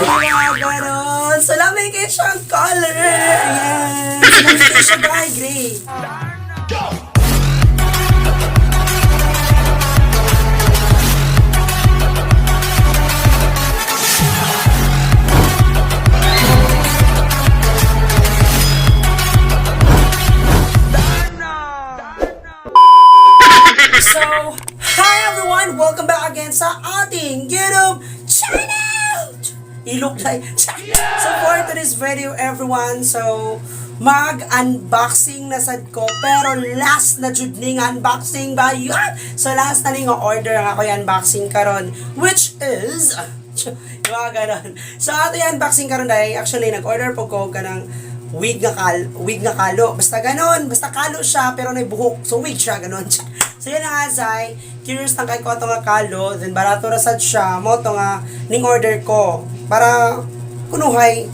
Mga ganon. So, lamay kayo siyang color. Ayan. So, lamay kayo siya dry gray. So, hi everyone! Welcome back again sa ating YouTube channel! Ilok like. So, for today's video everyone, so, mag-unboxing na sad ko, pero last na jud ning unboxing ba yun? So, last na ning order nga ako yung unboxing karon, which is, yung mga ganon. So, ato yung unboxing karon dahil, actually, nag-order po ko kanang wig nga kalo. Basta ganon, basta kalo siya, pero may buhok. So, wig siya, ganon siya. So, yun na nga, Zay. Curious lang kay ko ito nga kalo. Then, barato rasad siya. Mo ito nga, ning order ko. Para, kunuhay,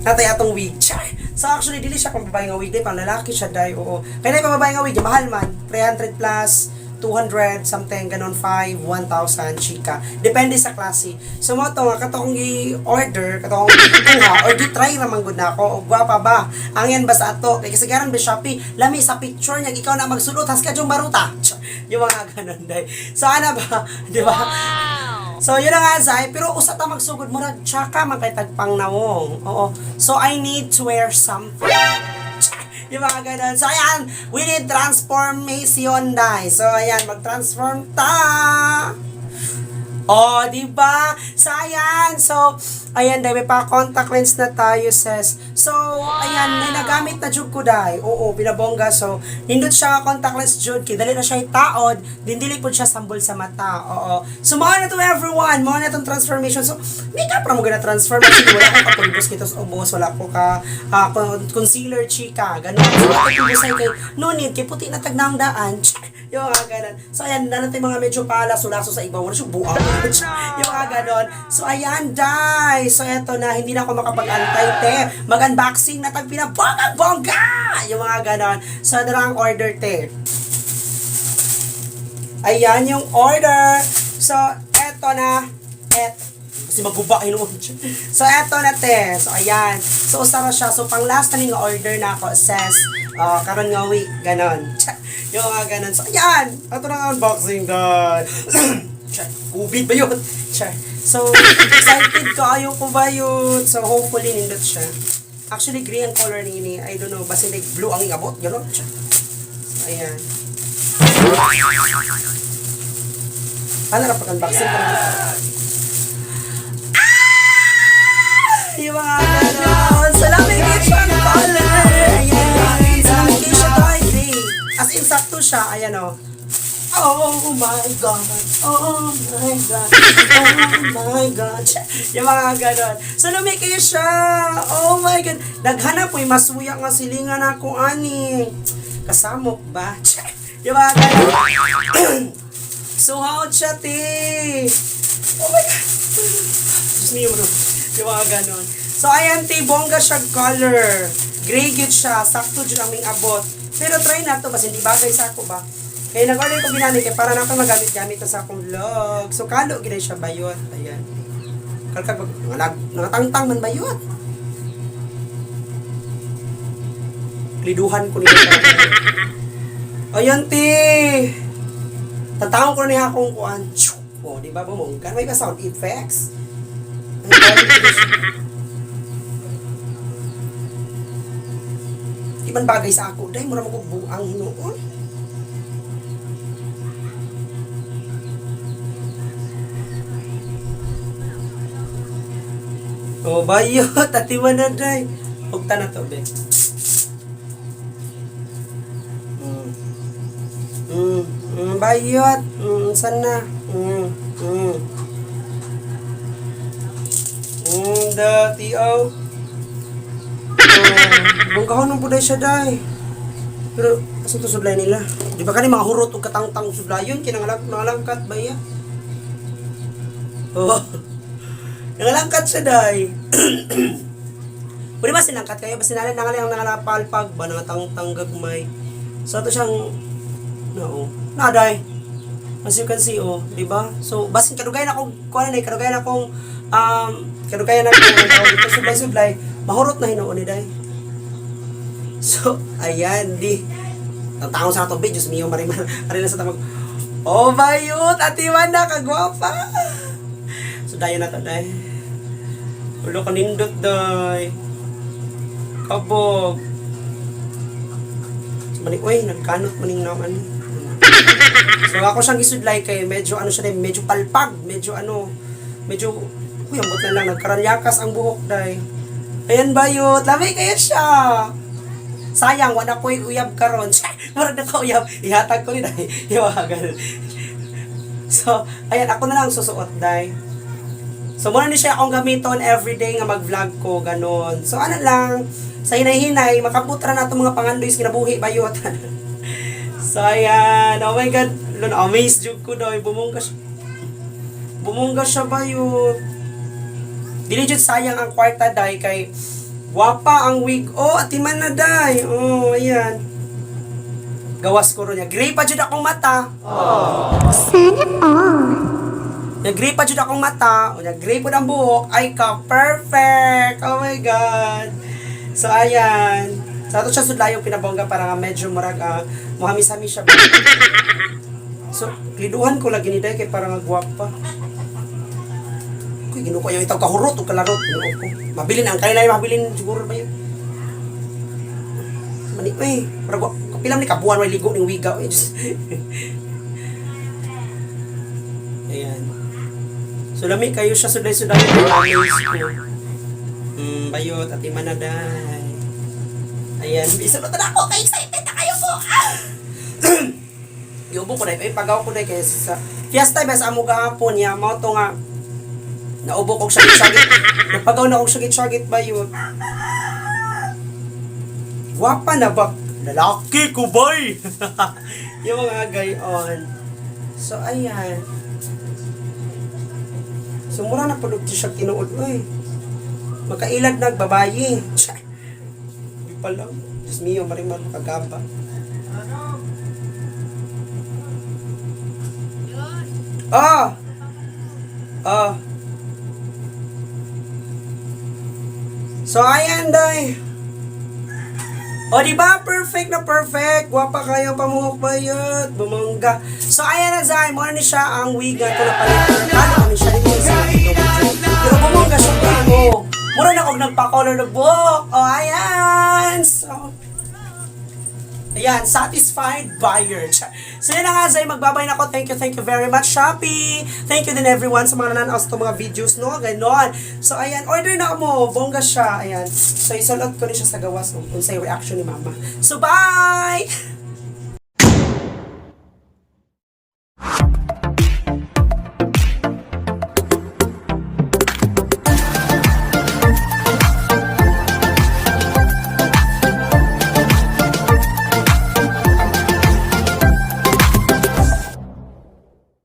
natay atong wig. So, actually, dili siya pang babae nga wig. Pang lalaki siya, day. Oo. Kaya na yung babae nga wig, mahal man. 300 plus, 200, something, ganon, 5, 1,000, chika. Depende sa klase. So, mo ito nga, katong i-order, katong i-kuha, or di-try naman good na ako, o gwapa ba? Ang yan ba sa ato? Kaya kasi garan ba Shopee, lami sa picture niya, ikaw na magsulot, has ka yung baruta. Yung mga ganon, day. So, ano ba? Di ba? Wow! So, yun na nga, Zay. Pero, usa ta magsugod mo na, tsaka magkatagpang nawong. Oo. So, I need to wear something. Yung mga ganun. So, ayan, we need transformation, guys. So, ayan, mag-transform ta. Oh, diba? So, ayan. So, ayan, dahil may pa-contact lens na tayo, sis. So, ayan, may nagamit na jud ko, dahil. Oo, pinabongga. So, nindot siya contact lens jud. Kidali na siya itaod. Dindili po siya sambol sa mata. Oo. So, mga na to everyone. Mga na itong transformation. So, may ka pa mo gana transform. Kasi wala ko kapulibos kito sa ubos. Wala ko ka concealer, chika. Ganun. So, ako busay kay no need. Kay puti na tagnang daan. Yung mga ganun. So, ayan, na natin mga medyo pala-sulaso sa iba. Wala siya buang. Yung mga ganun. So, ayan, guys. So, eto na. Hindi na ako makapag-antay, te. Mag-unboxing na tag pinabongga-bongga! Yung mga ganun. So, ano lang ang order, te? Ayan yung order. So, eto na. Kasi maguba yun. So, eto na, te. So, ayan. So, usara siya. So, pang last na nga order na ako says, karon nga week. Ganon. Yung mga ganon. So, ayan. Ito na nga unboxing, guys. Kubit ba yun? So, excited ka. Ayaw ko ba yun? So, hopefully, nindot siya. Actually, green ang color ni I don't know. Basta like blue ang ingabot. Ganon. So, ayan. Ano na pag-unboxing ko na? Yung mga ganon. Salamat kayo siya ng color. Ayan. Salamat kayo siya tayo green. As in, sakto siya. Ayan o. Oh my God. Oh my God. Oh my God. Yung mga ganon. So, lumik kayo siya. Oh my God. Naghanap po yung masuya nga silingan ako, ani. Kasamok ba? Yung mga ganon. So, how siya, ti? Oh my God. Diyos niyo, bro. Yung mga ganon. So, ayan, ti. Bongga siya color. Gray good siya. Sakto dyan aming abot. Pero try na to. Kasi hindi bagay sa ako ba? Kaya nag-order ko ginamit kaya para na ako magamit-gamit sa akong vlog. So, kalo, gina siya bayot. Ayan. Kalkag, nangatangtang man bayot. Liduhan ko nila. Ayan, ti. Tatawang ko na niya akong kuan. O, di ba ba mo? May ba sound effects? Di man bagay sa ako. Dahil mo na magbubuang hinuon. Oh, bayot. Tatiwan na, day. Hugta na to, be. Bayot. Sana. Dati, oh. Bangkahon ng puday siya, day. Pero, kasi ito sublay nila. Di ba ka ni mga hurot o katang-tang sublayon? Kinangalangkat ba yan? Oh. Nangalangkat siya, day. Pwede ba sinangkat kayo? Basta nangalapalpag ba? Nangatang-tanggagmay. So, ito siyang, no, naday. As you can see, oh, di ba? So, basin kadugayan akong, kuha na, kadugayan akong Kano kaya na ito sublay-sublay, mahurot na hinuon ni day. So, ayan, di. Tataon sa atong videos, miyo marimar. Ari na sa tamag. Oh, bayot, atiman na, kagwapa. So, dayo na to, day. Ulo ka nindot, day. Kabog. So, maning, uy, nagkanot maning naman. So, ako siyang isudlay kay medyo, ano siya, medyo palpag, medyo, uy, ambot na lang, nagkaranyakas ang buhok, day. Ayan, bayot, lamay kaya siya. Sayang, wala ko'y uyab karon. Marag na ka uyab, ihatag ko rin ay iwagan. So, ayan, ako na lang susuot, day. So, muna ni siya akong gamiton everyday nga mag-vlog ko, ganon. So, ano lang, sa hinay-hinay, makaputra na itong mga pangandoys kinabuhi, bayot. So, ayan, oh my God, amaze jug ko, day, bumungga siya, bayot. Dili jud sayang ang kwarta, day, kay gwapa ang wig. Oh, atiman na, day. Oh, ayan. Gawas ko ron niya. Gray pa jud akong mata. Oh. Sana all. Gray pa jud akong mata. O, gray po ng buhok. Ay ka, perfect. Oh my God. So, ayan. Sa ato siya sudlayong pinabongga para nga medyo marag, muhamis-hamis siya. So, liduhan ko lagi ni day kay para nga gwapa. Gino ko yung itaw kahurot o kalarot. Mabilin ang kailay, mabilin siguro ba yun? Mani, kapilam ni kabuan, may ligo ng wigaw. Ayan. So, lami kayo siya, suday-suday. Bayot, at imanaday. Ayan, isunod na ako, ka-excited na kayo po. Iubo ko na, pagaw ko na, kaya sa fiesta, bes, amo gahapon niya, mo to nga, naubo kong sagit-sagit. Napagaw na kong sagit-sagit ba yun? Gwapa na ba? Lalaki ko, boy! Yung mga gayon. So, ayan. So, mura na pulog siya tinuod. Uy, magkailad nagbabayi. Hindi pa lang. Diyos mio, marimar makagaba. So, ayan, day. O, diba? Perfect na perfect. Gwapa kayo, pamuhok bayot. Bumangga. So, ayan na, Zay. Muna ni siya ang wig na ito na palitan. Ano kami siya rin sa pero bumangga siya ko. Mura na kong nagpa-color na buhok. O, ayan. So, ayan, satisfied buyer. So, yun na nga, Zay, magbabay na ako. Thank you very much, Shopee. Thank you din everyone sa mga nananaos sa mga videos, no? Ganon. So, ayan, order na mo. Bongga siya. Ayan. So, isulot ko rin siya sa gawas kung sa'yo reaction ni Mama. So, bye!